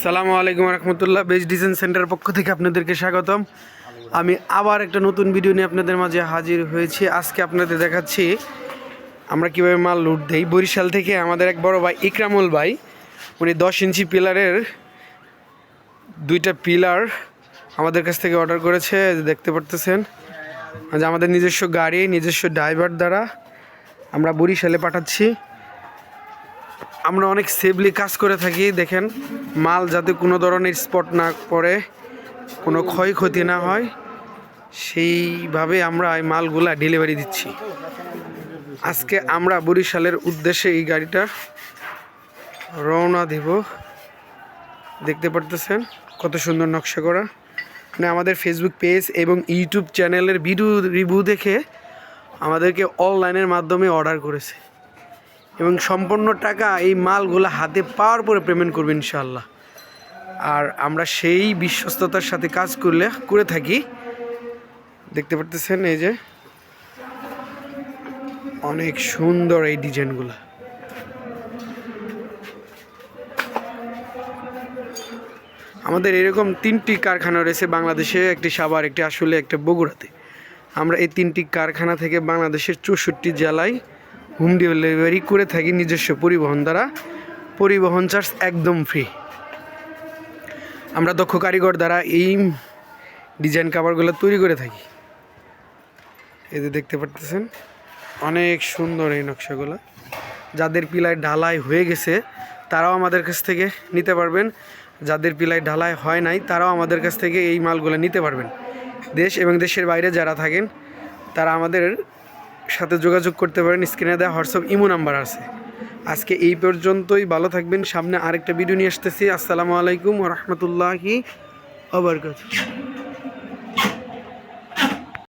সালামু আলাইকুম রহমতুল্লাহ। Best design সেন্টারের পক্ষ থেকে আপনাদেরকে স্বাগতম। আমি আবার একটা নতুন ভিডিও নিয়ে আপনাদের মাঝে হাজির হয়েছি। আজকে আপনাদের দেখাচ্ছি আমরা কীভাবে মাল লুট দেই। বরিশাল থেকে আমাদের এক বড় ভাই ইকরামুল ভাই, উনি 10 ইঞ্চি পিলারের 2টা পিলার আমাদের কাছ থেকে অর্ডার করেছে। দেখতে পারতেছেন যে আমাদের নিজস্ব গাড়ি, নিজস্ব ড্রাইভার দ্বারা আমরা বরিশালে পাঠাচ্ছি। আমরা অনেক সেফলি কাজ করে থাকি। দেখেন, মাল যাতে কোনো ধরনের স্পট না পড়ে, কোনো ক্ষয়ক্ষতি না হয়, সেইভাবে আমরা এই মালগুলা ডেলিভারি দিচ্ছি। আজকে আমরা বরিশালের উদ্দেশ্যে এই গাড়িটা রওনা দেব। দেখতে পারতেছেন কত সুন্দর নকশা করা। মানে আমাদের ফেসবুক পেজ এবং ইউটিউব চ্যানেলের ভিডিও রিভিউ দেখে আমাদেরকে অনলাইনের মাধ্যমে অর্ডার করেছে এবং সম্পূর্ণ টাকা এই মালগুলো হাতে পাওয়ার পরে পেমেন্ট করবে ইনশাআল্লাহ। আর আমরা সেই বিশ্বস্ততার সাথে কাজ করে থাকি। দেখতে পারতেছেন এই যে অনেক সুন্দর এই ডিজাইনগুলো। আমাদের এরকম 3টি কারখানা রয়েছে বাংলাদেশে, একটি সাভার, একটি আসলে, একটা বগুড়াতে। আমরা এই 3টি কারখানা থেকে বাংলাদেশের 64 জেলায় হোম ডেলিভারি করে থাকি নিজস্ব পরিবহন দ্বারা। পরিবহন চার্জ একদম ফ্রি। আমরা দক্ষ কারিগর দ্বারা এই ডিজাইন কাভারগুলো তৈরি করে থাকি। এই যে দেখতে পারতেছেন অনেক সুন্দর এই নকশাগুলো। যাদের পিলায় ঢালাই হয়ে গেছে তারাও আমাদের কাছ থেকে নিতে পারবেন, যাদের পিলায় ঢালাই হয় নাই তারাও আমাদের কাছ থেকে এই মালগুলো নিতে পারবেন। দেশ এবং দেশের বাইরে যারা থাকেন তারা আমাদের সাথে যোগাযোগ করতে পারেন। স্ক্রিনে দেওয়া হোয়াটসঅ্যাপ ইমো নাম্বার আছে। আজকে এই পর্যন্তই, ভালো থাকবেন। সামনে আরেকটা ভিডিও নিয়ে আসতেছি। আসসালামু আলাইকুম ওয়া রাহমাতুল্লাহি ওয়া বারাকাতুহু।